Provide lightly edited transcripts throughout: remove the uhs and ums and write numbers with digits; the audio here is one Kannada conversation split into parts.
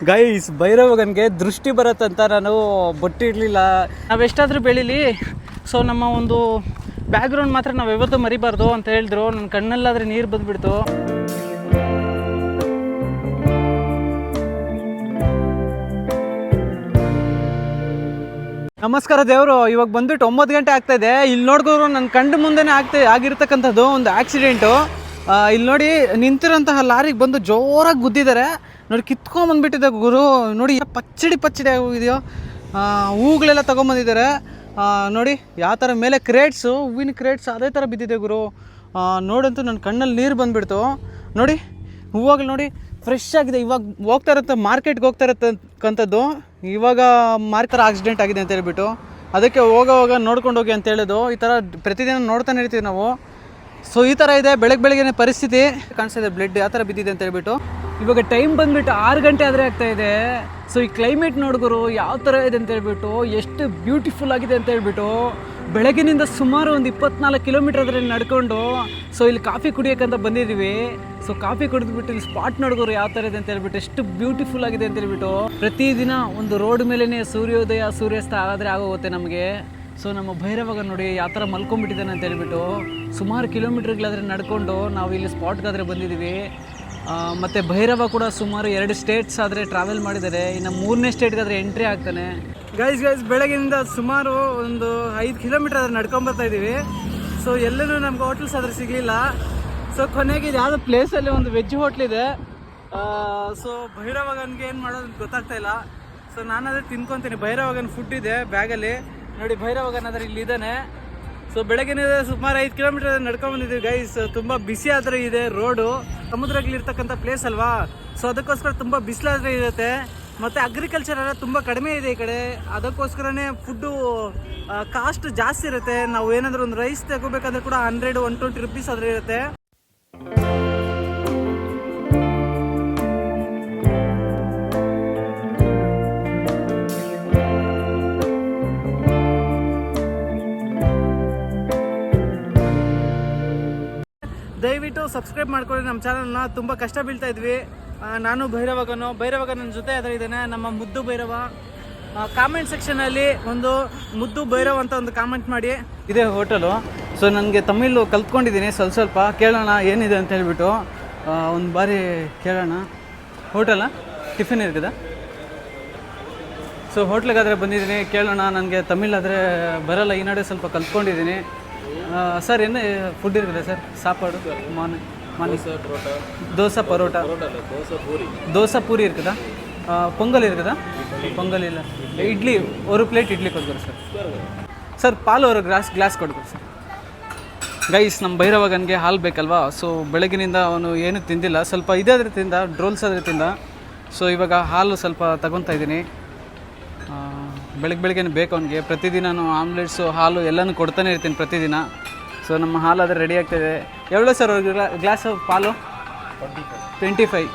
ಗೈಸ್, ಭೈರವಗನ್ಗೆ ದೃಷ್ಟಿ ಬರುತ್ತಂತ ನಾನು ಬೊಟ್ಟಿರಲಿಲ್ಲ. ನಾವೆಷ್ಟಾದರೂ ಬೆಳೀಲಿ, ಸೊ ನಮ್ಮ ಒಂದು ಬ್ಯಾಕ್ಗ್ರೌಂಡ್ ಮಾತ್ರ ನಾವು ಯಾವತ್ತೂ ಮರಿಬಾರ್ದು ಅಂತ ಹೇಳಿದ್ರು. ನನ್ನ ಕಣ್ಣಲ್ಲಾದರೆ ನೀರು ಬಂದುಬಿಡ್ತು. ನಮಸ್ಕಾರ ದೇವರು. ಇವಾಗ ಬಂದುಬಿಟ್ಟು 9 ಗಂಟೆ ಆಗ್ತಾಯಿದೆ. ಇಲ್ಲಿ ನೋಡಿದ್ರು ನನ್ನ ಕಣ್ಣು ಮುಂದೆನೇ ಆಗಿರ್ತಕ್ಕಂಥದ್ದು ಒಂದು ಆಕ್ಸಿಡೆಂಟು. ಇಲ್ಲಿ ನೋಡಿ, ನಿಂತಿರೋಂತಹ ಲಾರಿಗೆ ಬಂದು ಜೋರಾಗಿ ಗುದ್ದಿದ್ದಾರೆ ನೋಡಿ. ಕಿತ್ಕೊಂಬಂದ್ಬಿಟ್ಟಿದೆ ಗುರು. ನೋಡಿ ಪಚ್ಚಡಿ ಆಗೋಗಿದೆಯೋ. ಹೂಗಳೆಲ್ಲ ತೊಗೊಂಬಂದಿದ್ದಾರೆ ನೋಡಿ. ಯಾವ ಥರ ಮೇಲೆ ಕ್ರೇಟ್ಸು, ಹೂವಿನ ಕ್ರೇಟ್ಸ್ ಅದೇ ಥರ ಬಿದ್ದಿದೆ ಗುರು. ನೋಡಂತೂ ನನ್ನ ಕಣ್ಣಲ್ಲಿ ನೀರು ಬಂದುಬಿಡ್ತು ನೋಡಿ. ಹೂವಾಗಲು ನೋಡಿ ಫ್ರೆಶ್ ಆಗಿದೆ. ಇವಾಗ ಹೋಗ್ತಾ ಇರುತ್ತೆ, ಮಾರ್ಕೆಟ್ಗೆ ಹೋಗ್ತಾ ಇರತಕ್ಕಂಥದ್ದು. ಇವಾಗ ಮಾರ್ಕೆಟ್ ಆಕ್ಸಿಡೆಂಟ್ ಆಗಿದೆ ಅಂತ ಹೇಳ್ಬಿಟ್ಟು ಅದಕ್ಕೆ ಹೋಗೋವಾಗ ನೋಡ್ಕೊಂಡು ಹೋಗಿ ಅಂತ ಹೇಳೋದು. ಈ ಥರ ಪ್ರತಿದಿನ ನೋಡ್ತಾನೆ ಇರ್ತೀವಿ ನಾವು. ಸೊ ಈ ಥರ ಇದೆ ಬೆಳಗ್ಗೆ ಪರಿಸ್ಥಿತಿ ಕಾಣಿಸ್ತಾ ಇದೆ. ಬ್ಲಡ್ ಯಾವ ಥರ ಬಿದ್ದಿದೆ ಅಂತ ಹೇಳ್ಬಿಟ್ಟು. ಇವಾಗ ಟೈಮ್ ಬಂದುಬಿಟ್ಟು 6 ಗಂಟೆ ಆದರೆ ಆಗ್ತಾಯಿದೆ. ಸೊ ಈ ಕ್ಲೈಮೇಟ್ ನೋಡಿದ್ರು ಯಾವ ಥರ ಇದೆ ಅಂತ ಹೇಳ್ಬಿಟ್ಟು, ಎಷ್ಟು ಬ್ಯೂಟಿಫುಲ್ ಆಗಿದೆ ಅಂತ ಹೇಳ್ಬಿಟ್ಟು. ಬೆಳಗಿನಿಂದ ಸುಮಾರು ಒಂದು 24 ಕಿಲೋಮೀಟರ್ ಆದರೆ ನಡ್ಕೊಂಡು ಸೊ ಇಲ್ಲಿ ಕಾಫಿ ಕುಡಿಯೋಕ್ಕಂತ ಬಂದಿದ್ದೀವಿ. ಸೊ ಕಾಫಿ ಕುಡಿದ್ಬಿಟ್ಟು ಇಲ್ಲಿ ಸ್ಪಾಟ್ ನೋಡಿದ್ರು ಯಾವ ಥರ ಇದೆ ಅಂತ ಹೇಳ್ಬಿಟ್ಟು, ಎಷ್ಟು ಬ್ಯೂಟಿಫುಲ್ ಆಗಿದೆ ಅಂತ ಹೇಳ್ಬಿಟ್ಟು. ಪ್ರತಿದಿನ ಒಂದು ರೋಡ್ ಮೇಲೇ ಸೂರ್ಯೋದಯ ಸೂರ್ಯಾಸ್ತ ಆದರೆ ಆಗೋಗುತ್ತೆ ನಮಗೆ. ಸೊ ನಮ್ಮ ಭೈರವಾಗ ನೋಡಿ ಯಾವ ಥರ ಮಲ್ಕೊಂಡ್ಬಿಟ್ಟಿದ್ದಾನೆ ಅಂತ ಹೇಳ್ಬಿಟ್ಟು. ಸುಮಾರು ಕಿಲೋಮೀಟ್ರ್ಗಳಾದರೆ ನಡ್ಕೊಂಡು ನಾವು ಇಲ್ಲಿ ಸ್ಪಾಟ್ಗಾದರೆ ಬಂದಿದ್ದೀವಿ. ಮತ್ತು ಭೈರವ ಕೂಡ ಸುಮಾರು 2 ಸ್ಟೇಟ್ಸ್ ಆದರೆ ಟ್ರಾವೆಲ್ ಮಾಡಿದ್ದಾರೆ. ಇನ್ನು 3ನೇ ಸ್ಟೇಟ್ಗಾದರೆ ಎಂಟ್ರಿ ಆಗ್ತಾನೆ. ಗೈಸ್ ಬೆಳಗ್ಗೆಯಿಂದ ಸುಮಾರು ಒಂದು 5 ಕಿಲೋಮೀಟರ್ ಆದರೆ ನಡ್ಕೊಂಬರ್ತಾ ಇದ್ದೀವಿ. ಸೊ ಎಲ್ಲರೂ ನಮ್ಗೆ ಹೋಟ್ಲ್ಸ್ ಆದರೆ ಸಿಗಲಿಲ್ಲ. ಸೊ ಕೊನೆಗೆ ಇದು ಯಾವುದೋ ಪ್ಲೇಸಲ್ಲಿ ಒಂದು ವೆಜ್ ಹೋಟ್ಲಿದೆ. ಸೊ ಭೈರವಗನ್ಗೆ ಏನು ಮಾಡೋದು ಅಂತ ಗೊತ್ತಾಗ್ತಾ ಇಲ್ಲ. ಸೊ ನಾನಾದರೆ ತಿನ್ಕೊತೀನಿ. ಭೈರವಗನ್ ಫುಡ್ ಇದೆ ಬ್ಯಾಗಲ್ಲಿ ನೋಡಿ. ಭೈರವಗನ್ ಆದರೆ ಇಲ್ಲಿದ್ದಾನೆ. ಸೊ ಬೆಳಗ್ಗೆನೇ ಸುಮಾರು 5 ಕಿಲೋಮೀಟರ್ ನಡ್ಕೊಂಡ್ಬಂದಿದ್ದೀವಿ ಗೈಸ್. ತುಂಬ ಬಿಸಿ ಆದರೆ ಇದೆ ರೋಡು. ಸಮುದ್ರಗಳಿರ್ತಕ್ಕಂಥ ಪ್ಲೇಸ್ ಅಲ್ವಾ. ಸೊ ಅದಕ್ಕೋಸ್ಕರ ತುಂಬ ಬಿಸಿಲಾದರೆ ಇರುತ್ತೆ. ಮತ್ತು ಅಗ್ರಿಕಲ್ಚರ್ ಎಲ್ಲ ತುಂಬ ಕಡಿಮೆ ಇದೆ ಈ ಕಡೆ. ಅದಕ್ಕೋಸ್ಕರನೇ ಫುಡ್ಡು ಕಾಸ್ಟ್ ಜಾಸ್ತಿ ಇರುತ್ತೆ. ನಾವು ಏನಾದರೂ ಒಂದು ರೈಸ್ ತಗೋಬೇಕಂದ್ರೆ ಕೂಡ 100-120 ರುಪೀಸ್ ಆದರೆ ಇರುತ್ತೆ. ದಯವಿಟ್ಟು ಸಬ್ಸ್ಕ್ರೈಬ್ ಮಾಡ್ಕೊಳ್ಳಿ ನಮ್ಮ ಚಾನಲ್ನ. ತುಂಬ ಕಷ್ಟ ಬೀಳ್ತಾ ಇದ್ವಿ. ನಾನು ಭೈರವಗ ನನ್ನ ಜೊತೆ ಅದರ ಇದ್ದೇನೆ, ನಮ್ಮ ಮುದ್ದು ಭೈರವ. ಕಾಮೆಂಟ್ ಸೆಕ್ಷನಲ್ಲಿ ಒಂದು ಮುದ್ದು ಭೈರವ ಅಂತ ಒಂದು ಕಾಮೆಂಟ್ ಮಾಡಿ. ಇದೇ ಹೋಟೆಲು. ಸೊ ನನಗೆ ತಮಿಳು ಕಲ್ತ್ಕೊಂಡಿದ್ದೀನಿ ಸ್ವಲ್ಪ. ಕೇಳೋಣ ಏನಿದೆ ಅಂತ ಹೇಳ್ಬಿಟ್ಟು ಒಂದು ಬಾರಿ ಕೇಳೋಣ. ಹೋಟೆಲ ಟಿಫಿನ್ ಇರ್ತದೆ. ಸೊ ಹೋಟ್ಲಿಗಾದರೆ ಬಂದಿದ್ದೀನಿ, ಕೇಳೋಣ. ನನಗೆ ತಮಿಳಾದರೆ ಬರೋಲ್ಲ, ಈ ನಡೆ ಸ್ವಲ್ಪ ಕಲ್ತ್ಕೊಂಡಿದ್ದೀನಿ. ಸರ್ ಏನು ಫುಡ್ ಇರ್ತದೆ ಸರ್? ಸಾಪಾಡು ಮಾರ್ನಿಂಗ್ ದೋಸೆ ಪರೋಟ, ದೋಸೆ ಪೂರಿ ಇರ್ತದಾ? ಪೊಂಗಲ್ ಇರ್ತದಾ? ಪೊಂಗಲ್ ಇಲ್ಲ. ಇಡ್ಲಿ 1 ಪ್ಲೇಟ್ ಇಡ್ಲಿ ಕೊಡ್ತಾರೆ ಸರ್. ಪಾಲು 1 ಗ್ಲಾಸ್ ಕೊಡ್ತಾರೆ ಸರ್. ಗೈಸ್, ನಮ್ಮ ಭೈರವಗನ್ಗೆ ಹಾಲು ಬೇಕಲ್ವಾ. ಸೊ ಬೆಳಗಿನಿಂದ ಅವನು ಏನೂ ತಿಂದಿಲ್ಲ. ಸ್ವಲ್ಪ ಇದಾದರೆ ತಿಂದ, ಡ್ರೋಲ್ಸ್ ಆದರೆ ತಿಂದ. ಸೊ ಇವಾಗ ಹಾಲು ಸ್ವಲ್ಪ ತಗೊತಾ ಇದ್ದೀನಿ. ಬೆಳಗ್ಗೆ ಬೇಕು ಅವನಿಗೆ. ಪ್ರತಿದಿನ ಆಮ್ಲೆಟ್ಸು ಹಾಲು ಎಲ್ಲನೂ ಕೊಡ್ತಾನೆ ಇರ್ತೀನಿ ಪ್ರತಿದಿನ. ಸೊ ನಮ್ಮ ಹಾಲು ಆದರೆ ರೆಡಿ ಆಗ್ತಾಯಿದೆ. ಎவ்வளோ ಸರ್ ಒಂದು ಗ್ಲಾಸ್ ಪಾಲು? 25.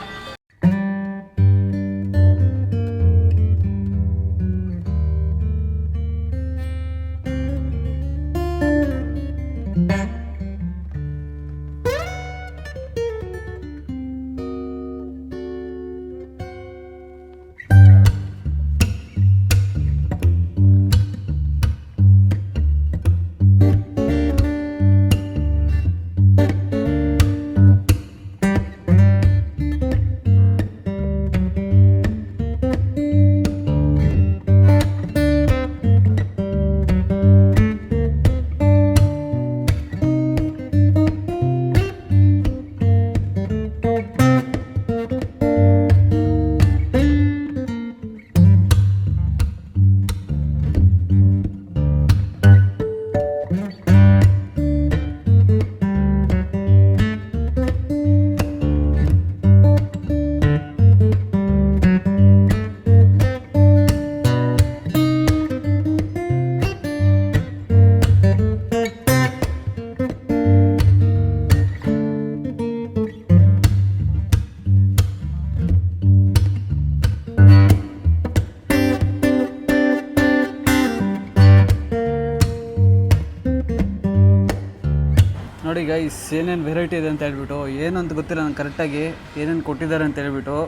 ನೋಡಿ ಗೈಸ್, ಏನೇನು ವೆರೈಟಿ ಇದೆ ಅಂತ ಹೇಳ್ಬಿಟ್ಟು, ಏನಂತ ಗೊತ್ತಿಲ್ಲ ನಂಗೆ ಕರೆಕ್ಟಾಗಿ ಏನೇನು ಕೊಟ್ಟಿದ್ದಾರೆ ಅಂತ ಹೇಳ್ಬಿಟ್ಟು.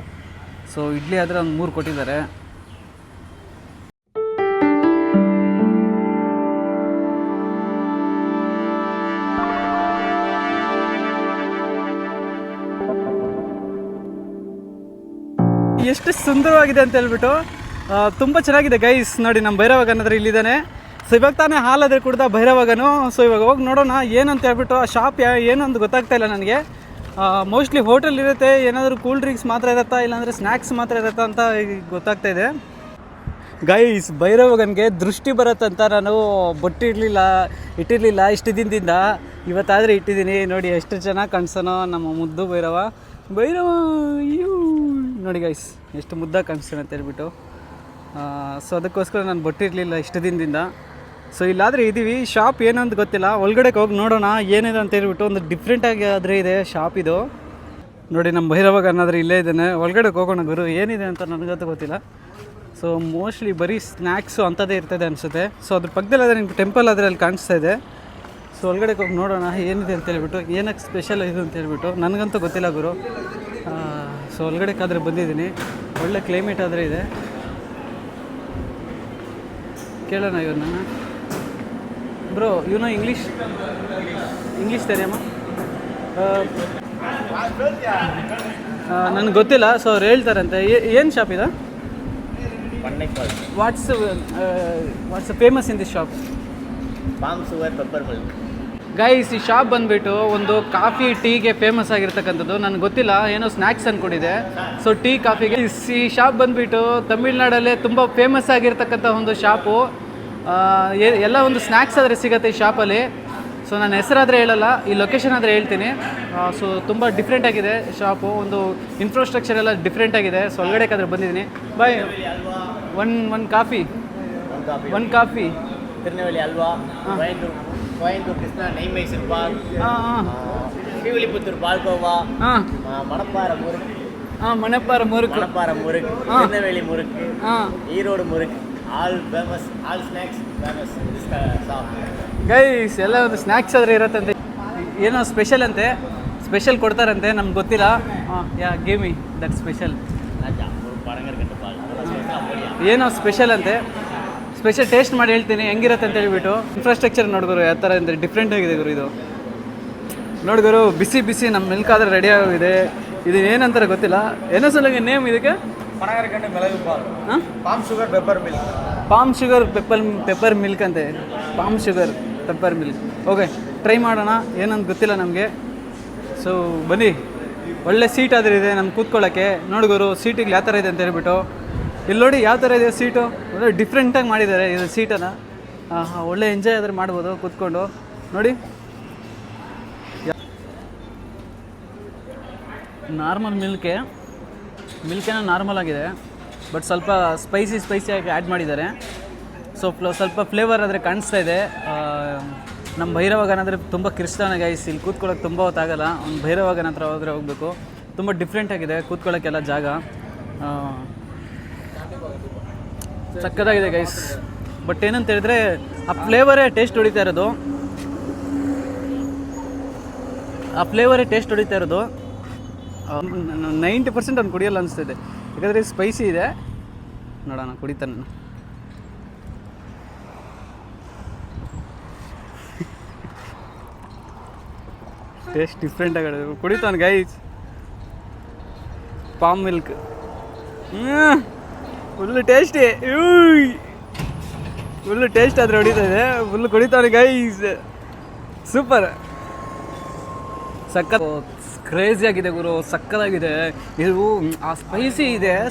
ಸೊ ಇಡ್ಲಿ ಆದರೆ ಒಂದು 3 ಕೊಟ್ಟಿದ್ದಾರೆ. ಎಷ್ಟು ಸುಂದರವಾಗಿದೆ ಅಂತ ಹೇಳ್ಬಿಟ್ಟು ತುಂಬ ಚೆನ್ನಾಗಿದೆ ಗೈಸ್. ನೋಡಿ ನಮ್ಮ ಭೈರವಗನ್ ಹತ್ರ ಇಲ್ಲಿದ್ದಾನೆ. ಸೊ ಇವಾಗ ತಾನೇ ಹಾಲಾದರೆ ಕುಡ್ದ ಭೈರವಗನು. ಸೊ ಇವಾಗ ಹೋಗಿ ನೋಡೋಣ ಏನಂತ ಹೇಳ್ಬಿಟ್ಟು. ಆ ಶಾಪ್ ಏನು ಅಂತ ಗೊತ್ತಾಗ್ತಾ ಇಲ್ಲ ನನಗೆ. ಮೋಸ್ಟ್ಲಿ ಹೋಟೆಲ್ ಇರುತ್ತೆ, ಏನಾದರೂ ಕೂಲ್ ಡ್ರಿಂಕ್ಸ್ ಮಾತ್ರ ಇರುತ್ತಾ ಇಲ್ಲಾಂದರೆ ಸ್ನ್ಯಾಕ್ಸ್ ಮಾತ್ರ ಇರುತ್ತಾ ಅಂತ ಗೊತ್ತಾಗ್ತಾ ಇದೆ ಗೈಸ್. ಭೈರವಗನ್ಗೆ ದೃಷ್ಟಿ ಬರುತ್ತಂತ ನಾನು ಇಟ್ಟಿರಲಿಲ್ಲ ಇಷ್ಟು ದಿನದಿಂದ. ಇವತ್ತಾದರೆ ಇಟ್ಟಿದ್ದೀನಿ. ನೋಡಿ ಎಷ್ಟು ಚೆನ್ನಾಗಿ ಕಾಣಿಸೋನೋ ನಮ್ಮ ಮುದ್ದು ಭೈರವ. ನೋಡಿ ಗೈಸ್ ಎಷ್ಟು ಮುದ್ದಾಗಿ ಕಾಣಿಸ್ತಾನೆ ಅಂತ ಹೇಳ್ಬಿಟ್ಟು. ಸೊ ಅದಕ್ಕೋಸ್ಕರ ನಾನು ಬಟ್ಟಿರಲಿಲ್ಲ ಇಷ್ಟು ದಿನದಿಂದ. ಸೊ ಇಲ್ಲಾದರೆ ಇದ್ದೀವಿ. ಶಾಪ್ ಏನು ಅಂತ ಗೊತ್ತಿಲ್ಲ, ಒಳಗಡೆ ಹೋಗಿ ನೋಡೋಣ ಏನಿದೆ ಅಂತ ಹೇಳ್ಬಿಟ್ಟು. ಒಂದು ಡಿಫ್ರೆಂಟಾಗಿ ಆದರೆ ಇದೆ ಶಾಪ್ ಇದು. ನೋಡಿ ನಮ್ಮ ಭೈರವಗನ್ ಆದರೆ ಇಲ್ಲೇ ಇದ್ದಾನೆ. ಒಳಗಡೆ ಹೋಗೋಣ ಗುರು, ಏನಿದೆ ಅಂತ ನನಗಂತೂ ಗೊತ್ತಿಲ್ಲ. ಸೊ ಮೋಸ್ಟ್ಲಿ ಬರೀ ಸ್ನ್ಯಾಕ್ಸು ಅಂಥದ್ದೇ ಇರ್ತದೆ ಅನಿಸುತ್ತೆ. ಸೊ ಅದ್ರ ಪಕ್ಕದಲ್ಲಿ ಆದರೆ ನಿಮ್ಗೆ ಟೆಂಪಲ್ ಆದರೆ ಅಲ್ಲಿ ಕಾಣಿಸ್ತಾ ಇದೆ. ಸೊ ಒಳಗಡೆ ಹೋಗಿ ನೋಡೋಣ ಏನಿದೆ ಅಂತ ಹೇಳ್ಬಿಟ್ಟು, ಏನಕ್ಕೆ ಸ್ಪೆಷಲ್ ಇದು ಅಂತ ಹೇಳ್ಬಿಟ್ಟು. ನನಗಂತೂ ಗೊತ್ತಿಲ್ಲ ಗುರು. ಸೊ ಒಳಗಡೆಕಾದರೆ ಬಂದಿದ್ದೀನಿ. ಒಳ್ಳೆ ಕ್ಲೈಮೇಟ್ ಆದರೆ ಇದೆ. ಕೇಳೋಣ ಇವ್ರನ್ನ. ಬ್ರೋ ಇವನು ಇಂಗ್ಲೀಷ್ ತೆರೆಯಮ್ಮ. ನನಗೆ ಗೊತ್ತಿಲ್ಲ. ಸೊ ಅವ್ರು ಹೇಳ್ತಾರಂತೆ. ಏನು ಶಾಪ್ ಇದೆ? What's famous in this shop? Palm sugar pepper milk. Guys ಈ ಶಾಪ್ ಬಂದುಬಿಟ್ಟು ಒಂದು ಕಾಫಿ ಟೀಗೆ ಫೇಮಸ್ ಆಗಿರ್ತಕ್ಕಂಥದ್ದು. ನನಗೆ ಗೊತ್ತಿಲ್ಲ, ಏನೋ ಸ್ನ್ಯಾಕ್ಸ್ ಅಂದ್ಕೊಂಡಿದೆ. ಸೊ ಟೀ ಕಾಫಿಗೆ ಈ ಶಾಪ್ ಬಂದುಬಿಟ್ಟು ತಮಿಳ್ನಾಡಲ್ಲೇ ತುಂಬ ಫೇಮಸ್ ಆಗಿರ್ತಕ್ಕಂಥ ಒಂದು ಶಾಪು. ಎಲ್ಲ ಒಂದು ಸ್ನ್ಯಾಕ್ಸ್ ಆದರೆ ಸಿಗುತ್ತೆ ಈ ಶಾಪಲ್ಲಿ. ಸೊ ನಾನು ಹೆಸರಾದರೆ ಹೇಳಲ್ಲ, ಈ ಲೊಕೇಶನ್ ಆದರೆ ಹೇಳ್ತೀನಿ. ಸೊ ತುಂಬ ಡಿಫ್ರೆಂಟಾಗಿದೆ ಶಾಪು. ಒಂದು ಇನ್ಫ್ರಾಸ್ಟ್ರಕ್ಚರ್ ಎಲ್ಲ ಡಿಫ್ರೆಂಟಾಗಿದೆ. ಸೊ ಒಳಗಡೆಕಾದ್ರೆ ಬಂದಿದ್ದೀನಿ. ಬಾಯ್ ಒನ್ ಕಾಫಿ. ತಿರುನವಳ್ಳಿ ಅಲ್ವಾ, ಕೊಯಂದೂರು ಕೃಷ್ಣ, ನೈ Mysore pak, Srivilliputhur palkova, Manapparai murukku, Tirunelveli murukku, Erode murukku. All famous, all snacks famous. Guys ಎಲ್ಲ ಒಂದು ಸ್ನ್ಯಾಕ್ಸ್ ಆದರೆ ಇರತ್ತಂತೆ. ಏನೋ ಸ್ಪೆಷಲ್ ಅಂತೆ, ಸ್ಪೆಷಲ್ ಕೊಡ್ತಾರಂತೆ, ನಮ್ಗೆ ಗೊತ್ತಿಲ್ಲ. Give me that special. ಏನೋ ಸ್ಪೆಷಲ್ ಅಂತೆ. ಸ್ಪೆಷಲ್ ಟೇಸ್ಟ್ ಮಾಡಿ ಹೇಳ್ತೀನಿ ಹೆಂಗಿರುತ್ತೆ ಅಂತ ಹೇಳ್ಬಿಟ್ಟು. ಇನ್ಫ್ರಾಸ್ಟ್ರಕ್ಚರ್ ನೋಡ್ಗುರು ಯಾವ ಥರ ಅಂದರೆ ಡಿಫ್ರೆಂಟ್ ಆಗಿದೆ ಗುರು ಇದು. ನೋಡ್ಗುರು ಬಿಸಿ ನಮ್ಮ ಮಿಲ್ಕ್ ಆದರೆ ರೆಡಿ ಆಗಿದೆ. ಇದು ಏನಂತಾರೆ ಗೊತ್ತಿಲ್ಲ. ಏನೋ ಸಲ ನೇಮ್ ಇದಕ್ಕೆ? Palm sugar pepper milk. Palm sugar pepper milk ಅಂತೆ. Palm sugar pepper milk. Okay try ಮಾಡೋಣ. ಏನಂತ ಗೊತ್ತಿಲ್ಲ ನಮಗೆ. ಸೊ ಬನ್ನಿ. ಒಳ್ಳೆ ಸೀಟ್ ಆದರೆ ಇದೆ ನಮ್ಗೆ ಕೂತ್ಕೊಳ್ಳೋಕ್ಕೆ. ನೋಡ್ಗುರು ಸೀಟಿಗೆ ಯಾವ ಥರ ಇದೆ ಅಂತ ಹೇಳ್ಬಿಟ್ಟು. ಇಲ್ಲಿ ನೋಡಿ ಯಾವ ಥರ ಇದೆ ಸೀಟು. ಒಳ್ಳೆ ಡಿಫ್ರೆಂಟಾಗಿ ಮಾಡಿದ್ದಾರೆ ಇದು ಸೀಟನ್ನು. ಒಳ್ಳೆ ಎಂಜಾಯ್ ಆದರೆ ಮಾಡ್ಬೋದು ಕೂತ್ಕೊಂಡು. ನೋಡಿ ನಾರ್ಮಲ್ ಮಿಲ್ಕೇನೋ ನಾರ್ಮಲ್ ಆಗಿದೆ, ಬಟ್ ಸ್ವಲ್ಪ ಸ್ಪೈಸಿಯಾಗಿ ಆ್ಯಡ್ ಮಾಡಿದ್ದಾರೆ. ಸೊ ಸ್ವಲ್ಪ ಫ್ಲೇವರ್ ಆದರೆ ಕಾಣಿಸ್ತಾ ಇದೆ. ನಮ್ಮ ಭೈರವಗನ್ ಅಂದರೆ ತುಂಬ ಕ್ರಿಸ್ತಾನ ಗೈಸ್. ಇಲ್ಲಿ ಕೂತ್ಕೊಳ್ಳೋಕೆ ತುಂಬ ಹೊತ್ತಾಗಲ್ಲ. ಒಂದು ಭೈರವಗನ್ ಹತ್ರ ಹೋದರೆ ಹೋಗಬೇಕು. ತುಂಬ ಡಿಫ್ರೆಂಟಾಗಿದೆ ಕೂತ್ಕೊಳ್ಳೋಕ್ಕೆಲ್ಲ ಜಾಗ. ಸಕ್ಕತ್ತಾಗಿದೆ ಗೈಸ್. ಬಟ್ ಏನಂತ ಹೇಳಿದ್ರೆ ಆ ಫ್ಲೇವರೇ ಟೇಸ್ಟ್ ಹೊಡಿತಾ ಇರೋದು. 90% ಅವ್ನು ಕುಡಿಯಲ್ಲ ಅನಿಸ್ತಿದೆ. ಯಾಕಂದರೆ ಸ್ಪೈಸಿ ಇದೆ. ನೋಡೋಣ ಕುಡಿತಾನೆ ನಾನು. ಟೇಸ್ಟ್ ಡಿಫ್ರೆಂಟ್ ಆಗಿದೆ. ಕುಡಿತಾನೆ guys. Palm milk full tasty. Full taste ಆದರೆ ಹೊಡಿತಾ ಇದೆ. ಫುಲ್ಲು ಕುಡಿತಾನೆ ಗೈಸ್. ಸೂಪರ್. ಕ್ರೇಜಿ ಆಗಿದೆ ಗುರು. ಸಕ್ಕತ್ತಾಗಿದೆ ಇದು. ಆ ಸ್ಪೈಸಿ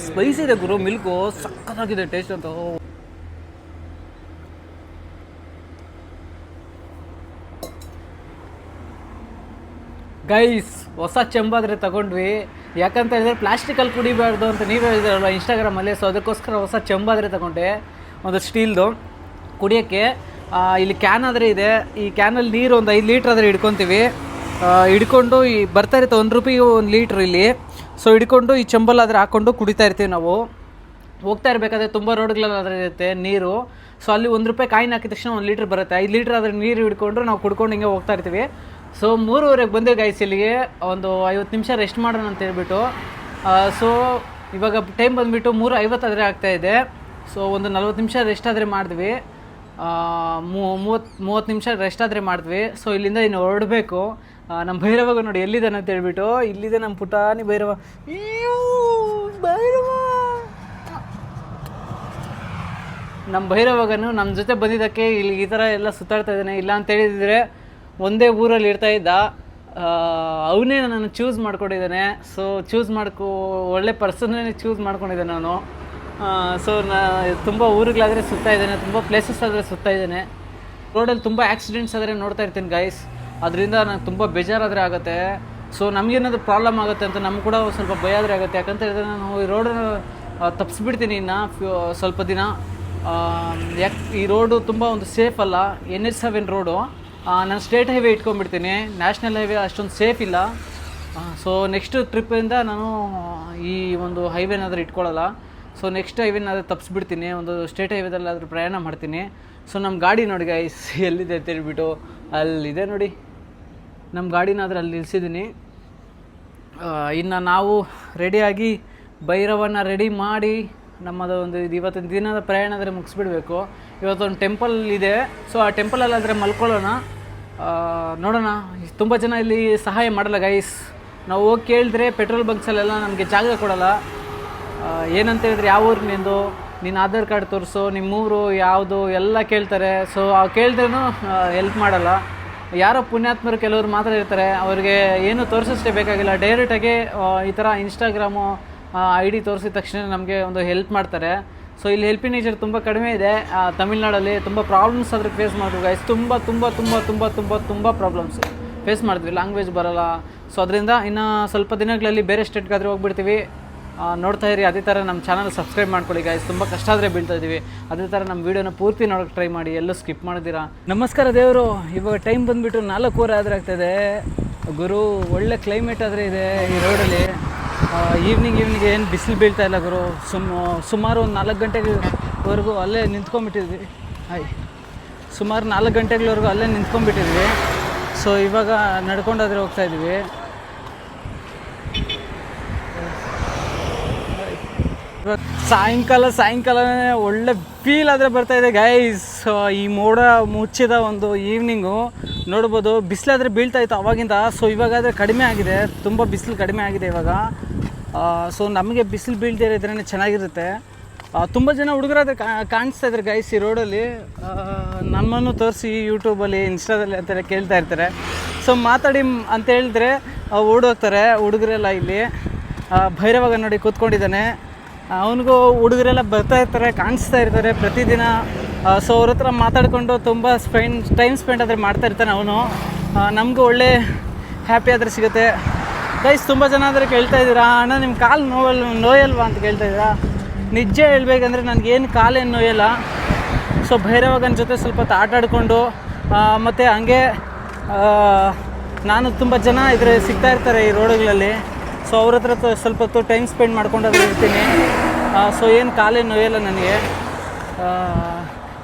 ಇದೆ ಗುರು. ಮಿಲ್ಕು ಸಕ್ಕತ್ತಾಗಿದೆ ಟೇಸ್ಟ್ ಅಂತ. ಗೈಸ್ ಹೊಸ ಚೆಂಬಾದರೆ ತಗೊಂಡ್ವಿ. ಯಾಕಂತ ಹೇಳಿದ್ರೆ ಪ್ಲಾಸ್ಟಿಕಲ್ಲಿ ಕುಡಿಬಾರ್ದು ಅಂತ ನೀವು ಹೇಳಿದ್ರಲ್ಲ ಇನ್ಸ್ಟಾಗ್ರಾಮಲ್ಲಿ. ಸೊ ಅದಕ್ಕೋಸ್ಕರ ಹೊಸ ಚೆಂಬಾದರೆ ತಗೊಂಡೆ, ಒಂದು ಸ್ಟೀಲ್ದು ಕುಡಿಯೋಕ್ಕೆ. ಇಲ್ಲಿ ಕ್ಯಾನ್ ಆದರೆ ಇದೆ. ಈ ಕ್ಯಾನಲ್ಲಿ ನೀರು ಒಂದು 5 ಲೀಟ್ರ್ ಆದರೆ ಹಿಡ್ಕೊತೀವಿ. ಹಿಡ್ಕೊಂಡು ಈ ಬರ್ತಾ ಇರುತ್ತೆ ₹1 1 ಲೀಟ್ರ್ ಇಲ್ಲಿ. ಸೊ ಹಿಡ್ಕೊಂಡು ಈ ಚೆಂಬಲ್ಲಾದರೆ ಹಾಕ್ಕೊಂಡು ಕುಡಿತಾ ಇರ್ತೀವಿ ನಾವು. ಹೋಗ್ತಾ ಇರಬೇಕಾದ್ರೆ ತುಂಬ ರೋಡ್ಗಳಾದರೆ ಇರುತ್ತೆ ನೀರು. ಸೊ ಅಲ್ಲಿ ₹1 ಕಾಯಿನ್ ಹಾಕಿದ ತಕ್ಷಣ 1 ಲೀಟ್ರ್ ಬರುತ್ತೆ. 5 ಲೀಟ್ರ್ ಆದರೆ ನೀರು ಹಿಡ್ಕೊಂಡು ನಾವು ಕುಡ್ಕೊಂಡು ಹಿಂಗೆ ಹೋಗ್ತಾ ಇರ್ತೀವಿ. ಸೊ 3:30ಗೆ ಬಂದೆ ಗೈಸ್ ಇಲ್ಲಿಗೆ. ಒಂದು 50 ನಿಮಿಷ ರೆಸ್ಟ್ ಮಾಡೋಣ ಅಂತ ಹೇಳ್ಬಿಟ್ಟು. ಸೊ ಇವಾಗ ಟೈಮ್ ಬಂದುಬಿಟ್ಟು 3:50 ಆದರೆ ಆಗ್ತಾಯಿದೆ. ಸೊ ಒಂದು 40 ನಿಮಿಷ ರೆಸ್ಟ್ ಆದರೆ ಮಾಡಿದ್ವಿ, 30 ನಿಮಿಷ ರೆಸ್ಟ್ ಆದರೆ ಮಾಡಿದ್ವಿ. ಸೊ ಇಲ್ಲಿಂದ ಇನ್ನು ಹೊರಡಬೇಕು. ನಮ್ಮ ಭೈರವಾಗ ನೋಡಿ ಎಲ್ಲಿದ್ದಾನೆ ಅಂತ ಹೇಳ್ಬಿಟ್ಟು, ಇಲ್ಲಿದೆ ನಮ್ಮ ಪುಟಾಣಿ ಭೈರವ. ಭೈರವ ನಮ್ಮ ಭೈರವಾಗನು ನಮ್ಮ ಜೊತೆ ಬಂದಿದ್ದಕ್ಕೆ ಇಲ್ಲಿ ಈ ಥರ ಎಲ್ಲ ಸುತ್ತಾಡ್ತಾ ಇದ್ದಾನೆ. ಇಲ್ಲ ಅಂತ ಹೇಳಿದರೆ ಒಂದೇ ಊರಲ್ಲಿ ಇರ್ತಾ ಇದ್ದ, ಅವನೇ ನಾನು ಚೂಸ್ ಮಾಡ್ಕೊಂಡಿದ್ದಾನೆ. ಸೊ ಚೂಸ್ ಒಳ್ಳೆ ಪರ್ಸನ್ನೇ ಚೂಸ್ ಮಾಡ್ಕೊಂಡಿದ್ದಾನೆ ನಾನು. ಸೊ ತುಂಬ ಊರುಗಳಾದರೆ ಸುತ್ತಾ ಇದ್ದಾನೆ, ತುಂಬ ಪ್ಲೇಸಸ್ ಆದರೆ ಸುತ್ತಾ ಇದ್ದಾನೆ. ರೋಡಲ್ಲಿ ತುಂಬ ಆಕ್ಸಿಡೆಂಟ್ಸ್ ಆದರೆ ನೋಡ್ತಾ ಇರ್ತೀನಿ ಗೈಸ್, ಅದರಿಂದ ನಂಗೆ ತುಂಬ ಬೇಜಾರಾದರೆ ಆಗುತ್ತೆ. ಸೊ ನಮಗೇನಾದರೂ ಪ್ರಾಬ್ಲಮ್ ಆಗುತ್ತೆ ಅಂತ ನಮ್ಗೆ ಕೂಡ ಸ್ವಲ್ಪ ಭಯ ಆದರೆ ಆಗುತ್ತೆ. ಯಾಕಂತ ಹೇಳಿದ್ರೆ ನಾನು ಈ ರೋಡನ್ನು ತಪ್ಪಿಸ್ಬಿಡ್ತೀನಿ ಇನ್ನು ಸ್ವಲ್ಪ ದಿನ. ಯಾಕೆ ಈ ರೋಡು ತುಂಬ ಒಂದು ಸೇಫ್ ಅಲ್ಲ, NH7 ರೋಡು. ನಾನು ಸ್ಟೇಟ್ ಹೈವೇ ಇಟ್ಕೊಂಡ್ಬಿಡ್ತೀನಿ, ನ್ಯಾಷನಲ್ ಹೈವೇ ಅಷ್ಟೊಂದು ಸೇಫ್ ಇಲ್ಲ. ಸೊ ನೆಕ್ಸ್ಟ್ ಟ್ರಿಪ್ಪಿಂದ ನಾನು ಈ ಒಂದು ಹೈವೇನಾದರೂ ಇಟ್ಕೊಳ್ಳಲ್ಲ. ಸೊ ನೆಕ್ಸ್ಟ್ ಹೈವೇನಾದರೂ ತಪ್ಪಿಸ್ಬಿಡ್ತೀನಿ, ಒಂದು ಸ್ಟೇಟ್ ಹೈವೇದಲ್ಲಾದರೂ ಪ್ರಯಾಣ ಮಾಡ್ತೀನಿ. ಸೊ ನಮ್ಮ ಗಾಡಿ ನೋಡಿ ಗೈಸ್ ಎಲ್ಲಿದೆ ಅಂತ ಹೇಳ್ಬಿಟ್ಟು, ಅಲ್ಲಿದೆ ನೋಡಿ ನಮ್ಮ ಗಾಡಿನಾದರೂ ಅಲ್ಲಿ ನಿಲ್ಲಿಸಿದ್ದೀನಿ. ಇನ್ನು ನಾವು ರೆಡಿಯಾಗಿ ಭೈರವನ್ನ ರೆಡಿ ಮಾಡಿ ನಮ್ಮದು ಒಂದು ಇವತ್ತಿನ ದಿನದ ಪ್ರಯಾಣ ಆದರೆ ಮುಗಿಸ್ಬಿಡ್ಬೇಕು. ಇವತ್ತೊಂದು ಟೆಂಪಲ್ ಇದೆ, ಸೊ ಆ ಟೆಂಪಲಲ್ಲಾದರೆ ಮಲ್ಕೊಳ್ಳೋಣ. ನೋಡೋಣ. ತುಂಬ ಜನ ಇಲ್ಲಿ ಸಹಾಯ ಮಾಡಲ್ಲ ಗೈಸ್. ನಾವು ಹೋಗಿ ಕೇಳಿದ್ರೆ ಪೆಟ್ರೋಲ್ ಬಂಕ್ಸಲ್ಲೆಲ್ಲ ನಮಗೆ ಜಾಗ ಕೊಡಲ್ಲ. ಏನಂತ ಹೇಳಿದ್ರೆ ಯಾವ ಊರು ನಿಂದು, ನೀನು ಆಧಾರ್ ಕಾರ್ಡ್ ತೋರಿಸು, ನಿಮ್ಮೂರು ಯಾವುದು ಎಲ್ಲ ಕೇಳ್ತಾರೆ. ಸೊ ಕೇಳಿದ್ರೂ ಹೆಲ್ಪ್ ಮಾಡಲ್ಲ. ಯಾರೋ ಪುಣ್ಯಾತ್ಮರು ಕೆಲವರು ಮಾತ್ರ ಇರ್ತಾರೆ, ಅವ್ರಿಗೆ ಏನು ತೋರಿಸೋಷ್ಟೇ ಬೇಕಾಗಿಲ್ಲ, ಡೈರೆಕ್ಟಾಗಿ ಈ ಥರ ಇನ್ಸ್ಟಾಗ್ರಾಮು ID ತೋರಿಸಿದ ತಕ್ಷಣ ನಮಗೆ ಒಂದು ಹೆಲ್ಪ್ ಮಾಡ್ತಾರೆ. ಸೊ ಇಲ್ಲಿ ಹೆಲ್ಪಿಂಗ್ ನೇಚರ್ ತುಂಬ ಕಡಿಮೆ ಇದೆ. ತಮಿಳ್ನಾಡಲ್ಲಿ ತುಂಬ ಪ್ರಾಬ್ಲಮ್ಸ್ ಆದರೆ ಫೇಸ್ ಮಾಡಿದ್ವಿ ಗೈಸ್, ತುಂಬ ತುಂಬ ತುಂಬ ತುಂಬ ತುಂಬ ತುಂಬ ಪ್ರಾಬ್ಲಮ್ಸ್ ಫೇಸ್ ಮಾಡಿದ್ವಿ. ಲ್ಯಾಂಗ್ವೇಜ್ ಬರೋಲ್ಲ. ಸೊ ಅದರಿಂದ ಇನ್ನು ಸ್ವಲ್ಪ ದಿನಗಳಲ್ಲಿ ಬೇರೆ ಸ್ಟೇಟ್ಗಾದರೆ ಹೋಗ್ಬಿಡ್ತೀವಿ. ನೋಡ್ತಾ ಇರಿ. ಅದೇ ಥರ ನಮ್ಮ ಚಾನಲ್ ಸಬ್ಸ್ಕ್ರೈಬ್ ಮಾಡ್ಕೊಳ್ಳಿ ಗೈಸ್, ತುಂಬ ಕಷ್ಟ ಆದರೆ ಬೀಳ್ತಾ ಇದ್ದೀವಿ. ಅದೇ ಥರ ನಮ್ಮ ವೀಡಿಯೋನ ಪೂರ್ತಿ ನೋಡೋಕ್ಕೆ ಟ್ರೈ ಮಾಡಿ, ಎಲ್ಲೂ ಸ್ಕಿಪ್ ಮಾಡಿದ್ದೀರಾ. ನಮಸ್ಕಾರ ದೇವರು. ಇವಾಗ ಟೈಮ್ ಬಂದುಬಿಟ್ಟು 4:15 ಆದರೆ ಆಗ್ತಾಯಿದೆ ಗುರು. ಒಳ್ಳೆ ಕ್ಲೈಮೇಟ್ ಆದರೆ ಇದೆ ಈ ರೋಡಲ್ಲಿ. ಈವ್ನಿಂಗ್ ಏನು ಬಿಸಿಲು ಬೀಳ್ತಾ ಇಲ್ಲ ಗುರು. ಸುಮಾರು ಒಂದು 4 ಗಂಟೆವರೆಗೂ ಅಲ್ಲೇ ನಿಂತ್ಕೊಂಡ್ಬಿಟ್ಟಿದ್ವಿ. ಸುಮಾರು 4 ಗಂಟೆಗಳವರೆಗೂ ಅಲ್ಲೇ ನಿಂತ್ಕೊಂಡ್ಬಿಟ್ಟಿದ್ವಿ. ಸೊ ಇವಾಗ ನಡ್ಕೊಂಡಾದರೆ ಹೋಗ್ತಾಯಿದ್ವಿ. ಸಾಯಂಕಾಲನೇ ಒಳ್ಳೆ ಫೀಲ್ ಆದರೆ ಬರ್ತಾಯಿದೆ ಗೈಸ್. ಈ ಮೋಡ ಮುಚ್ಚಿದ ಒಂದು ಈವ್ನಿಂಗು ನೋಡ್ಬೋದು. ಬಿಸಿಲಾದರೆ ಬೀಳ್ತಾ ಇತ್ತು ಅವಾಗಿಂದ. ಸೊ ಇವಾಗಾದರೆ ಕಡಿಮೆ ಆಗಿದೆ, ತುಂಬ ಬಿಸಿಲು ಕಡಿಮೆ ಆಗಿದೆ ಇವಾಗ. ಸೊ ನಮಗೆ ಬಿಸಿಲು ಬೀಳ್ದೇ ಇರೋದ್ರೇ ಚೆನ್ನಾಗಿರುತ್ತೆ. ತುಂಬ ಜನ ಹುಡುಗರಾದ್ರೆ ಕಾಣಿಸ್ತಾ ಇದ್ದಾರೆ ಗೈಸ್ ಈ ರೋಡಲ್ಲಿ. ನಮ್ಮನ್ನು ತೋರಿಸಿ ಯೂಟ್ಯೂಬಲ್ಲಿ ಇನ್ಸ್ಟಾದಲ್ಲಿ ಅಂತೆಲ್ಲ ಕೇಳ್ತಾ ಇರ್ತಾರೆ. ಸೊ ಮಾತಾಡಿ ಅಂತ ಹೇಳಿದ್ರೆ ಓಡೋಗ್ತಾರೆ ಹುಡುಗರೆಲ್ಲ. ಇಲ್ಲಿ ಭೈರವಾಗ ನೋಡಿ ಕೂತ್ಕೊಂಡಿದ್ದಾನೆ, ಅವನಿಗೂ ಹುಡುಗರೆಲ್ಲ ಬರ್ತಾ ಇರ್ತಾರೆ, ಕಾಣಿಸ್ತಾ ಇರ್ತಾರೆ ಪ್ರತಿದಿನ. ಸೊ ಅವ್ರ ಹತ್ರ ಮಾತಾಡಿಕೊಂಡು ತುಂಬ ಟೈಮ್ ಸ್ಪೆಂಡ್ ಆದರೆ ಮಾಡ್ತಾ ಇರ್ತಾನೆ ಅವನು. ನಮಗೂ ಒಳ್ಳೆ ಹ್ಯಾಪಿ ಆದರೆ ಸಿಗುತ್ತೆ ಗೈಸ್. ತುಂಬ ಜನ ಆದರೆ ಕೇಳ್ತಾ ಇದ್ದೀರಾ, ಅಣ್ಣ ನಿಮ್ಮ ಕಾಲು ನೋಯಲ್ವಾ ಅಂತ ಕೇಳ್ತಾ ಇದ್ದೀರಾ. ನಿಜ ಹೇಳ್ಬೇಕಂದ್ರೆ ನನಗೇನು ಕಾಲೇನು ನೋಯಲ್ಲ. ಸೊ ಭೈರವಗನ ಜೊತೆ ಸ್ವಲ್ಪ ಹೊತ್ತು ಆಟ ಆಡಿಕೊಂಡು ಮತ್ತು ಹಂಗೆ ನಾನು ತುಂಬ ಜನ ಇದ್ರೆ ಸಿಗ್ತಾ ಇರ್ತಾರೆ ಈ ರೋಡುಗಳಲ್ಲಿ. ಸೊ ಅವ್ರ ಹತ್ರ ಸ್ವಲ್ಪ ಹೊತ್ತು ಟೈಮ್ ಸ್ಪೆಂಡ್ ಮಾಡ್ಕೊಂಡಾದ್ರೂ ಇರ್ತೀನಿ. ಸೊ ಏನು ಕಾಲೇನು ನೋಯಲ್ಲ ನನಗೆ.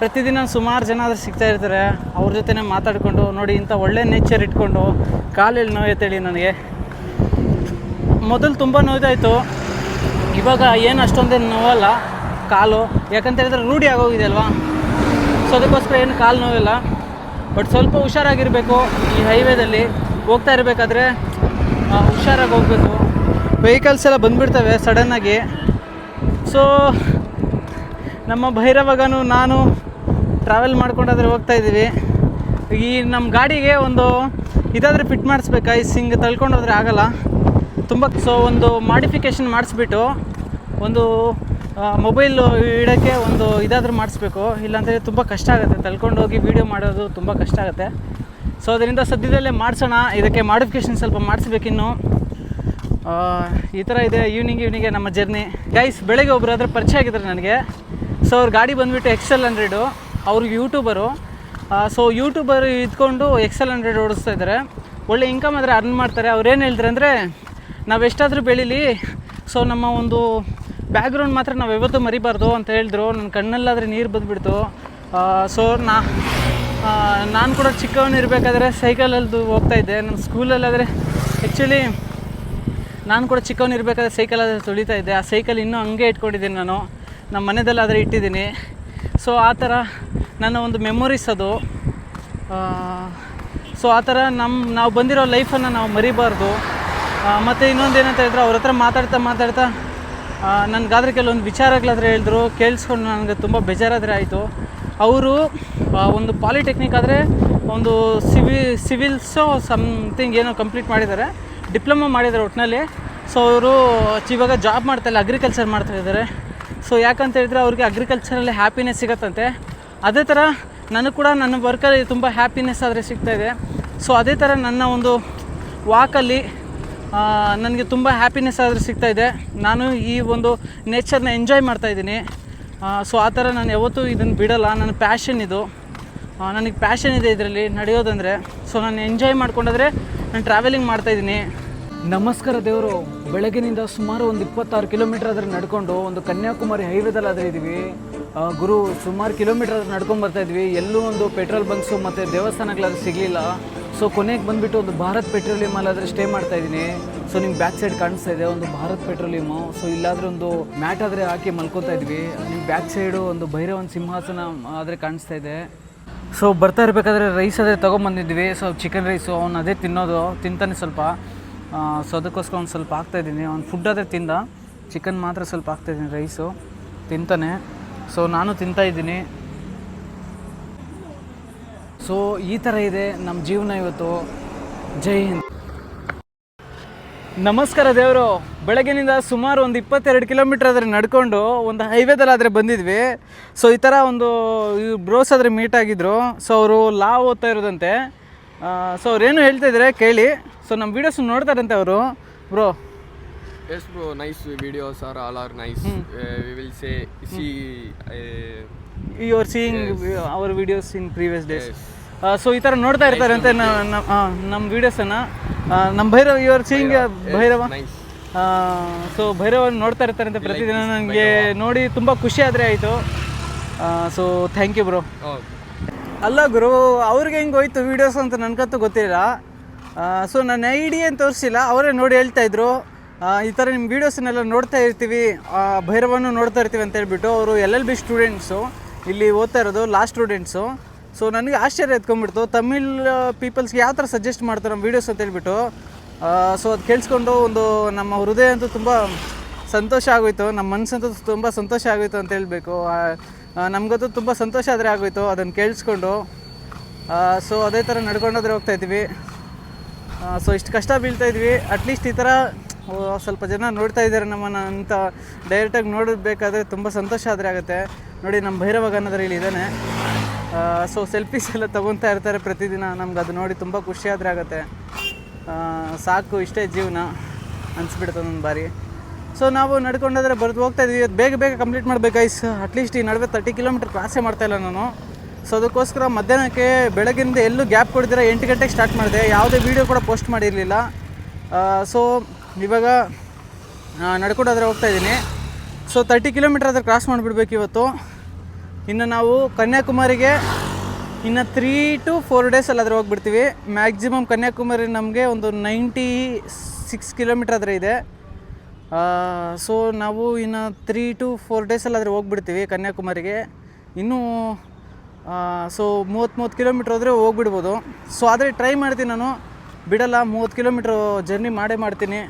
ಪ್ರತಿದಿನ ಸುಮಾರು ಜನ ಆದರೆ ಸಿಗ್ತಾ ಇರ್ತಾರೆ, ಅವ್ರ ಜೊತೆ ಮಾತಾಡಿಕೊಂಡು ನೋಡಿ ಇಂಥ ಒಳ್ಳೆ ನೇಚರ್ ಇಟ್ಕೊಂಡು ಕಾಲೆಲ್ಲಿ ನೋಯುತ್ತೇಳಿ ನನಗೆ. ಮೊದಲು ತುಂಬ ನೋಯ್ತಾಯಿತು, ಇವಾಗ ಏನು ಅಷ್ಟೊಂದೇನು ನೋವಲ್ಲ ಕಾಲು. ಯಾಕಂತ ಹೇಳಿದ್ರೆ ರೂಢಿ ಆಗೋಗಿದೆ ಅಲ್ವಾ. ಸೊ ಅದಕ್ಕೋಸ್ಕರ ಏನು ಕಾಲು ನೋವಿಲ್ಲ. ಬಟ್ ಸ್ವಲ್ಪ ಹುಷಾರಾಗಿರಬೇಕು. ಈ ಹೈವೇದಲ್ಲಿ ಹೋಗ್ತಾ ಇರಬೇಕಾದ್ರೆ ಹುಷಾರಾಗಿ ಹೋಗಬೇಕು. ವೆಹಿಕಲ್ಸ್ ಎಲ್ಲ ಬಂದುಬಿಡ್ತವೆ ಸಡನ್ನಾಗಿ. ಸೊ ನಮ್ಮ ಭೈರವಗನು ನಾನು ಟ್ರಾವೆಲ್ ಮಾಡ್ಕೊಂಡಾದ್ರೆ ಹೋಗ್ತಾಯಿದ್ದೀವಿ. ಈ ನಮ್ಮ ಗಾಡಿಗೆ ಒಂದು ಇದಾದರೆ ಫಿಟ್ ಮಾಡಿಸ್ಬೇಕು. ಹಿಂಗೆ ತಳ್ಕೊಂಡೋದ್ರೆ ಆಗೋಲ್ಲ ತುಂಬ. ಸೊ ಒಂದು ಮಾಡಿಫಿಕೇಷನ್ ಮಾಡಿಸ್ಬಿಟ್ಟು ಒಂದು ಮೊಬೈಲು ಇಡೋಕ್ಕೆ ಒಂದು ಇದಾದರೂ ಮಾಡಿಸ್ಬೇಕು. ಇಲ್ಲಾಂದರೆ ತುಂಬ ಕಷ್ಟ ಆಗುತ್ತೆ, ತಳ್ಕೊಂಡೋಗಿ ವೀಡಿಯೋ ಮಾಡೋದು ತುಂಬ ಕಷ್ಟ ಆಗುತ್ತೆ. ಸೊ ಅದರಿಂದ ಸದ್ಯದಲ್ಲೇ ಮಾಡಿಸೋಣ. ಇದಕ್ಕೆ ಮಾಡಿಫಿಕೇಷನ್ ಸ್ವಲ್ಪ ಮಾಡಿಸ್ಬೇಕಿನ್ನು. ಈ ಥರ ಇದೆ ಈವ್ನಿಂಗಿಗೆ ನಮ್ಮ ಜರ್ನಿ ಗೈಸ್. ಬೆಳಗ್ಗೆ ಒಬ್ಬರು ಆದರೆ ಪರಿಚಯ ಆಗಿದ್ದಾರೆ ನನಗೆ. ಸೊ ಅವ್ರ ಗಾಡಿ ಬಂದುಬಿಟ್ಟು XL100. ಅವ್ರಿಗೆ ಯೂಟ್ಯೂಬರು. ಸೊ ಯೂಟ್ಯೂಬರ್ ಇದ್ಕೊಂಡು XL100 ಓಡಿಸ್ತಾ ಇದ್ದಾರೆ. ಒಳ್ಳೆ ಇನ್ಕಮ್ ಆದರೆ ಅರ್ನ್ ಮಾಡ್ತಾರೆ. ಅವ್ರು ಏನು ಹೇಳ್ತಾರೆ ಅಂದರೆ, ನಾವು ಎಷ್ಟಾದರೂ ಬೆಳೀಲಿ, ಸೊ ನಮ್ಮ ಒಂದು ಬ್ಯಾಕ್ಗ್ರೌಂಡ್ ಮಾತ್ರ ನಾವು ಯಾವತ್ತೂ ಮರಿಬಾರ್ದು ಅಂತ ಹೇಳಿದ್ರು. ನನ್ನ ಕಣ್ಣಲ್ಲಾದರೆ ನೀರು ಬಂದುಬಿಡ್ತು. ಸೊ ನಾನು ಕೂಡ ಚಿಕ್ಕವನಿರಬೇಕಾದ್ರೆ ಸೈಕಲಲ್ಲಿ ಹೋಗ್ತಾಯಿದ್ದೆ. ನನ್ನ ಸ್ಕೂಲಲ್ಲಾದರೆ ಆ್ಯಕ್ಚುಲಿ ನಾನು ಕೂಡ ಚಿಕ್ಕವನಿರಬೇಕಾದ್ರೆ ಸೈಕಲ್ ಆದರೆ ತುಳಿತಾ ಇದ್ದೆ. ಆ ಸೈಕಲ್ ಇನ್ನೂ ಹಂಗೆ ಇಟ್ಕೊಂಡಿದ್ದೀನಿ ನಾನು, ನಮ್ಮ ಮನೆಯಲ್ಲಾದರೆ ಇಟ್ಟಿದ್ದೀನಿ. ಸೊ ಆ ಥರ ನನ್ನ ಒಂದು ಮೆಮೊರೀಸ್ ಅದು. ಸೊ ಆ ಥರ ನಾವು ಬಂದಿರೋ ಲೈಫನ್ನು ನಾವು ಮರಿಬಾರ್ದು. ಮತ್ತು ಇನ್ನೊಂದು ಏನಂತ ಹೇಳಿದ್ರೆ, ಅವ್ರ ಹತ್ರ ಮಾತಾಡ್ತಾ ನನಗಾದರೆ ಕೆಲವೊಂದು ವಿಚಾರಗಳಾದರೆ ಹೇಳಿದ್ರು, ಕೇಳಿಸ್ಕೊಂಡು ನನಗೆ ತುಂಬ ಬೇಜಾರಾದರೆ ಆಯಿತು. ಅವರು ಒಂದು ಪಾಲಿಟೆಕ್ನಿಕ್ ಆದರೆ ಒಂದು ಸಿವಿಲ್ಸೋ ಸಮಥಿಂಗ್ ಏನೋ ಕಂಪ್ಲೀಟ್ ಮಾಡಿದ್ದಾರೆ, ಡಿಪ್ಲೊಮಾ ಮಾಡಿದ್ದಾರೆ ಒಟ್ಟಿನಲ್ಲಿ. ಸೊ ಅವರು ಇವಾಗ ಜಾಬ್ ಮಾಡ್ತಾಯಿಲ್ಲ, ಅಗ್ರಿಕಲ್ಚರ್ ಮಾಡ್ತಾಯಿದ್ದಾರೆ. ಸೊ ಯಾಕಂತ ಹೇಳಿದ್ರೆ ಅವ್ರಿಗೆ ಅಗ್ರಿಕಲ್ಚರಲ್ಲಿ ಹ್ಯಾಪಿನೆಸ್ ಸಿಗತ್ತಂತೆ. ಅದೇ ಥರ ನನಗೆ ಕೂಡ ನನ್ನ ವರ್ಕಲ್ಲಿ ತುಂಬ ಹ್ಯಾಪಿನೆಸ್ ಆದರೆ ಸಿಗ್ತಾಯಿದೆ. ಸೊ ಅದೇ ಥರ ನನ್ನ ಒಂದು ವಾಕಲ್ಲಿ ನನಗೆ ತುಂಬ ಹ್ಯಾಪಿನೆಸ್ ಆದರೆ ಸಿಗ್ತಾಯಿದೆ. ನಾನು ಈ ಒಂದು ನೇಚರ್ನ ಎಂಜಾಯ್ ಮಾಡ್ತಾಯಿದ್ದೀನಿ. ಸೊ ಆ ಥರ ನಾನು ಯಾವತ್ತೂ ಇದನ್ನು ಬಿಡೋಲ್ಲ. ನನ್ನ ಪ್ಯಾಷನ್ ಇದು, ನನಗೆ ಪ್ಯಾಷನ್ ಇದೆ ಇದರಲ್ಲಿ ನಡೆಯೋದಂದರೆ. ಸೊ ನಾನು ಎಂಜಾಯ್ ಮಾಡ್ಕೊಂಡಾದರೆ ನಾನು ಟ್ರಾವೆಲಿಂಗ್ ಮಾಡ್ತಾಯಿದ್ದೀನಿ. ನಮಸ್ಕಾರ ದೇವರು. ಬೆಳಗ್ಗಿನಿಂದ ಸುಮಾರು ಒಂದು 26 ಕಿಲೋಮೀಟರ್ ಆದರೆ ನಡ್ಕೊಂಡು ಒಂದು ಕನ್ಯಾಕುಮಾರಿ ಹೈವೇದಲ್ಲಾದರೆ ಇದ್ದೀವಿ. ಗುರು ಸುಮಾರು ಕಿಲೋಮೀಟರ್ ನಡ್ಕೊಂಡು ಬರ್ತಾಯಿದ್ವಿ. ಎಲ್ಲೂ ಒಂದು ಪೆಟ್ರೋಲ್ ಬಂಕ್ಸು ಮತ್ತು ದೇವಸ್ಥಾನಗಳಾದ್ರೂ ಸಿಗಲಿಲ್ಲ. ಸೊ ಕೊನೆಗೆ ಬಂದುಬಿಟ್ಟು ಒಂದು ಭಾರತ್ ಪೆಟ್ರೋಲಿಯಂ ಅಲ್ಲಾದರೆ ಸ್ಟೇ ಮಾಡ್ತಾಯಿದ್ದೀನಿ. ಸೊ ನಿಮ್ಗೆ ಬ್ಯಾಕ್ ಸೈಡ್ ಕಾಣಿಸ್ತಾ ಇದೆ ಒಂದು ಭಾರತ್ ಪೆಟ್ರೋಲಿಯಮು. ಸೊ ಇಲ್ಲಾದರೆ ಒಂದು ಮ್ಯಾಟ್ ಆದರೆ ಹಾಕಿ ಮಲ್ಕೋತಾ ಇದ್ವಿ. ನಿಮ್ಗೆ ಬ್ಯಾಕ್ ಸೈಡು ಒಂದು ಭೈರವನ ಸಿಂಹಾಸನ ಆದರೆ ಕಾಣಿಸ್ತಾ ಇದೆ. ಸೊ ಬರ್ತಾ ಇರಬೇಕಾದ್ರೆ ರೈಸ್ ಅದೇ ತೊಗೊಂಬಂದಿದ್ವಿ. ಸೊ ಚಿಕನ್ ರೈಸು ಅವ್ನು ಅದೇ ತಿಂತಾನೆ ಸ್ವಲ್ಪ. ಸೊ ಅದಕ್ಕೋಸ್ಕರ ಒಂದು ಸ್ವಲ್ಪ ಹಾಕ್ತಾಯಿದ್ದೀನಿ. ಅವ್ನು ಫುಡ್ ಅದೇ ತಿಂದ, ಚಿಕನ್ ಮಾತ್ರ ಸ್ವಲ್ಪ ಹಾಕ್ತಾಯಿದ್ದೀನಿ, ರೈಸು ತಿಂತಾನೆ. ಸೊ ನಾನು ತಿಂತಾಯಿದ್ದೀನಿ. ಸೊ ಈ ಥರ ಇದೆ ನಮ್ಮ ಜೀವನ ಇವತ್ತು. ಜೈ ಹಿಂದ್. ನಮಸ್ಕಾರ ದೇವರು. ಬೆಳಗ್ಗಿನಿಂದ ಸುಮಾರು ಒಂದು 22 ಕಿಲೋಮೀಟರ್ ಆದರೆ ನಡ್ಕೊಂಡು ಒಂದು ಹೈವೇದಲ್ಲಾದರೆ ಬಂದಿದ್ವಿ. ಸೊ ಈ ಥರ ಒಂದು ಬ್ರೋಸ್ ಆದರೆ ಮೀಟ್ ಆಗಿದ್ರು. ಸೊ ಅವರು ಲಾ ಓದ್ತಾ ಇರೋದಂತೆ. ಸೊ ಅವ್ರೇನು ಹೇಳ್ತಾ ಇದ್ದಾರೆ ಕೇಳಿ. ಸೊ ನಮ್ಮ ವೀಡಿಯೋಸ್ ನೋಡ್ತಾರಂತೆ ಅವರು. Bro, yes bro, nice videos are all are nice. We will say see you are seeing our videos in previous days. So ಈ ಥರ ನೋಡ್ತಾ ಇರ್ತಾರಂತೆ ನಮ್ಮ ವೀಡಿಯೋಸನ್ನು. ನಮ್ಮ Bhairav, you are seeing Bhairava. So Bhairava ನೋಡ್ತಾ ಇರ್ತಾರಂತೆ ಪ್ರತಿದಿನ. ನನಗೆ ನೋಡಿ ತುಂಬ ಖುಷಿ ಆದರೆ ಆಯಿತು. So thank you bro. ಅಲ್ಲ ಗುರು, ಅವ್ರಿಗೆ ಹೆಂಗೆ ಹೋಯ್ತು ವೀಡಿಯೋಸ್ ಅಂತ ನನಗಂತೂ ಗೊತ್ತಿಲ್ಲ. ಸೊ ನನ್ನ ಐಡಿ ಏನು ತೋರಿಸಿಲ್ಲ, ಅವರೇ ನೋಡಿ ಹೇಳ್ತಾಯಿದ್ರು ಈ ಥರ ನಿಮ್ಮ ವೀಡಿಯೋಸನ್ನೆಲ್ಲ ನೋಡ್ತಾ ಇರ್ತೀವಿ, ಭೈರವನ್ನು ನೋಡ್ತಾ ಇರ್ತೀವಿ ಅಂತ ಹೇಳ್ಬಿಟ್ಟು. ಅವರು LLB ಸ್ಟೂಡೆಂಟ್ಸು, ಇಲ್ಲಿ ಓದ್ತಾ ಇರೋದು ಲಾಸ್ಟ್ ಸ್ಟೂಡೆಂಟ್ಸು. ಸೊ ನನಗೆ ಆಶ್ಚರ್ಯ ಎತ್ಕೊಂಡ್ಬಿಡ್ತು, ತಮಿಳ್ ಪೀಪಲ್ಸ್ಗೆ ಯಾವ ಥರ ಸಜೆಸ್ಟ್ ಮಾಡ್ತಾರೆ ನಮ್ಮ ವೀಡಿಯೋಸ್ ಅಂತ ಹೇಳ್ಬಿಟ್ಟು. ಸೊ ಅದು ಕೇಳಿಸ್ಕೊಂಡು ಒಂದು ನಮ್ಮ ಹೃದಯ ಅಂತೂ ತುಂಬ ಸಂತೋಷ ಆಗೋಯ್ತು, ನಮ್ಮ ಮನಸ್ಸಂತೂ ತುಂಬ ಸಂತೋಷ ಆಗೋಯ್ತು ಅಂತ ಹೇಳಬೇಕು. ನಮಗಂತೂ ತುಂಬ ಸಂತೋಷ ಆದರೆ ಆಗೋಯ್ತು ಅದನ್ನು ಕೇಳಿಸ್ಕೊಂಡು. ಸೊ ಅದೇ ಥರ ನಡ್ಕೊಂಡೋದ್ರೆ ಹೋಗ್ತಾಯಿದ್ವಿ. ಸೊ ಇಷ್ಟು ಕಷ್ಟ ಬೀಳ್ತಾಯಿದ್ವಿ, ಅಟ್ಲೀಸ್ಟ್ ಈ ಥರ ಸ್ವಲ್ಪ ಜನ ನೋಡ್ತಾ ಇದ್ದಾರೆ ನಮ್ಮನ್ನು ಅಂತ ಡೈರೆಕ್ಟಾಗಿ ನೋಡಬೇಕಾದ್ರೆ ತುಂಬ ಸಂತೋಷ ಆದರೆ ಆಗುತ್ತೆ. ನೋಡಿ ನಮ್ಮ ಭೈರವಾಗ ಅನ್ನೋದ್ರಲ್ಲಿ ಇಲ್ಲಿ ಇದ್ದಾನೆ. ಸೊ ಸೆಲ್ಫೀಸ್ ಎಲ್ಲ ತೊಗೊತಾ ಇರ್ತಾರೆ ಪ್ರತಿದಿನ. ನಮ್ಗೆ ಅದು ನೋಡಿ ತುಂಬ ಖುಷಿ ಆದರೆ ಆಗುತ್ತೆ. ಸಾಕು, ಇಷ್ಟೇ ಜೀವನ ಅನಿಸ್ಬಿಡ್ತದೆ ಒಂದು ಬಾರಿ. ಸೊ ನಾವು ನಡ್ಕೊಂಡಾದ್ರೆ ಬರೆದು ಹೋಗ್ತಾಯಿದ್ವಿ. ಬೇಗ ಬೇಗ ಕಂಪ್ಲೀಟ್ ಮಾಡಬೇಕು ಗೈಸ್. ಅಟ್ಲೀಸ್ಟ್ ಈ ನಡುವೆ 30 ಕಿಲೋಮೀಟರ್ ಕ್ರಾಸೇ ಮಾಡ್ತಾಯಿಲ್ಲ ನಾನು. ಸೊ ಅದಕ್ಕೋಸ್ಕರ ಮಧ್ಯಾಹ್ನಕ್ಕೆ ಬೆಳಗ್ಗಿಂದ ಎಲ್ಲೂ ಗ್ಯಾಪ್ ಕೊಡ್ದಿರ 8 ಗಂಟೆಗೆ ಸ್ಟಾರ್ಟ್ ಮಾಡಿದೆ. ಯಾವುದೇ ವೀಡಿಯೋ ಕೂಡ ಪೋಸ್ಟ್ ಮಾಡಿರಲಿಲ್ಲ. ಸೊ ಇವಾಗ ನಡ್ಕೊಂಡಾದ್ರೆ ಹೋಗ್ತಾಯಿದ್ದೀನಿ. ಸೊ 30 ಕಿಲೋಮೀಟರ್ ಆದರೆ ಕ್ರಾಸ್ ಮಾಡಿಬಿಡ್ಬೇಕು ಇವತ್ತು. ಇನ್ನು ನಾವು ಕನ್ಯಾಕುಮಾರಿಗೆ ಇನ್ನು 3 to 4 ಡೇಸಲ್ಲಾದರೆ ಹೋಗ್ಬಿಡ್ತೀವಿ ಮ್ಯಾಕ್ಸಿಮಮ್. ಕನ್ಯಾಕುಮಾರಿ ನಮಗೆ ಒಂದು 96 ಕಿಲೋಮೀಟರ್ ಆದರೆ ಇದೆ. ಸೊ ನಾವು ಇನ್ನು 3 to 4 ಡೇಸಲ್ಲಾದರೆ ಹೋಗ್ಬಿಡ್ತೀವಿ ಕನ್ಯಾಕುಮಾರಿಗೆ. ಇನ್ನೂ ಸೊ 30 ಕಿಲೋಮೀಟ್ರ್ ಹೋದರೆ ಹೋಗ್ಬಿಡ್ಬೋದು. ಸೊ ಆದರೆ ಟ್ರೈ ಮಾಡ್ತೀನಿ ನಾನು, ಬಿಡಲ್ಲ. 30 ಕಿಲೋಮೀಟ್ರ್ ಜರ್ನಿ ಮಾಡೇ ಮಾಡ್ತೀನಿ.